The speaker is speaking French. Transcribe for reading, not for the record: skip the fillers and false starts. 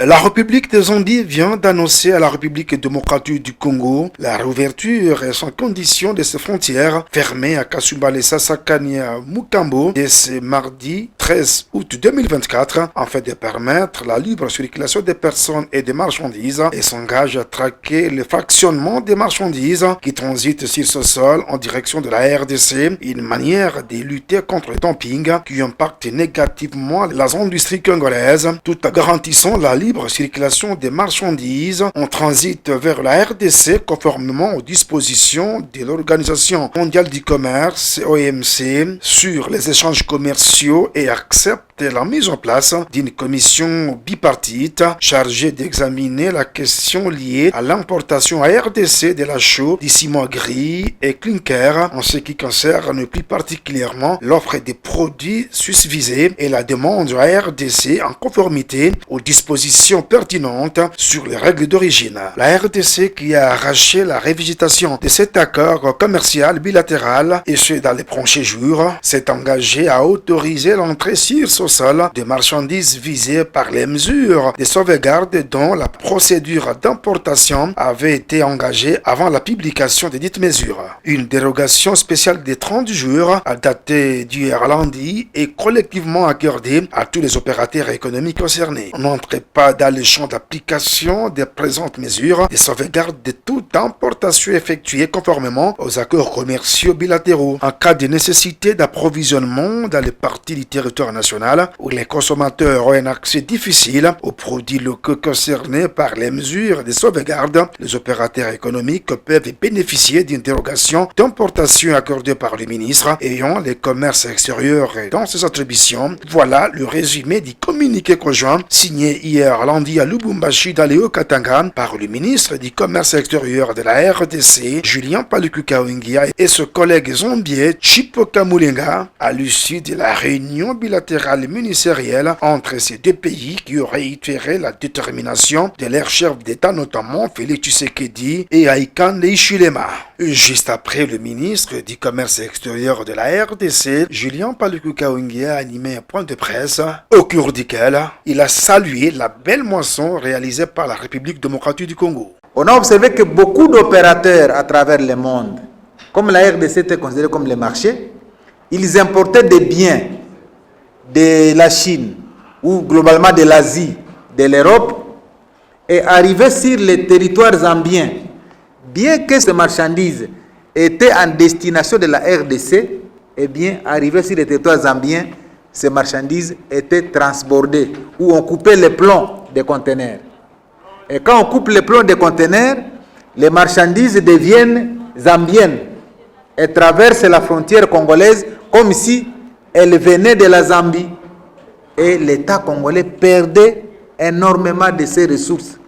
La République de Zambie vient d'annoncer à la République démocratique du Congo la réouverture et sans condition de ses frontières fermées à Kasumbalesa Sakania Mukambo dès ce mardi 13 août 2024 afin de permettre la libre circulation des personnes et des marchandises et s'engage à traquer le fractionnement des marchandises qui transitent sur ce sol en direction de la RDC, une manière de lutter contre le dumping qui impacte négativement les industries congolaises tout en garantissant la libre circulation des marchandises en transit vers la RDC conformément aux dispositions de l'Organisation mondiale du commerce OMC sur les échanges commerciaux et accepte la mise en place d'une commission bipartite chargée d'examiner la question liée à l'importation à RDC de la chaux, du ciment gris et clinker en ce qui concerne plus particulièrement l'offre des produits susvisés et la demande à RDC en conformité aux dispositions pertinentes sur les règles d'origine. La RDC qui a arraché la révisitation de cet accord commercial bilatéral et ce dans les prochains jours s'est engagé à autoriser l'entrée sur ce sol de marchandises visées par les mesures de sauvegarde dont la procédure d'importation avait été engagée avant la publication de dites mesures. Une dérogation spéciale de 30 jours à dater d'hier lundi est collectivement accordée à tous les opérateurs économiques concernés. On n'entrait pas dans le champ d'application des présentes mesures de sauvegarde de toute importation effectuée conformément aux accords commerciaux bilatéraux. En cas de nécessité d'approvisionnement dans les parties du territoire national où les consommateurs ont un accès difficile aux produits locaux concernés par les mesures de sauvegarde, les opérateurs économiques peuvent bénéficier d'une dérogation d'importation accordée par le ministre ayant les commerces extérieurs dans ses attributions. Voilà le résumé du communiqué conjoint signé hier lundi à Lubumbashi dans les Hauts-Katanga par le ministre du commerce extérieur de la RDC, Julien Paluku Kawengia, et son collègue zambien Chippo Kamulenga à l'issue de la réunion bilatérale ministérielle entre ces deux pays qui ont réitéré la détermination de leur chef d'État, notamment Félix Tshisekedi et Haïkan Hichilema. Juste après, le ministre du commerce extérieur de la RDC, Julien Paluku Kawengia, a animé un point de presse au cours duquel il a salué la belle moisson réalisée par la République démocratique du Congo. On a observé que beaucoup d'opérateurs à travers le monde, comme la RDC était considérée comme le marché, ils importaient des biens de la Chine ou globalement de l'Asie, de l'Europe et arrivaient sur les territoires zambiens. Bien que ces marchandises étaient en destination de la RDC, eh bien, arrivées sur les territoires zambiens, ces marchandises étaient transbordées ou on coupait les plombs des conteneurs. Et quand on coupe les plombs des conteneurs, les marchandises deviennent zambiennes et traversent la frontière congolaise comme si elles venaient de la Zambie. Et l'État congolais perdait énormément de ses ressources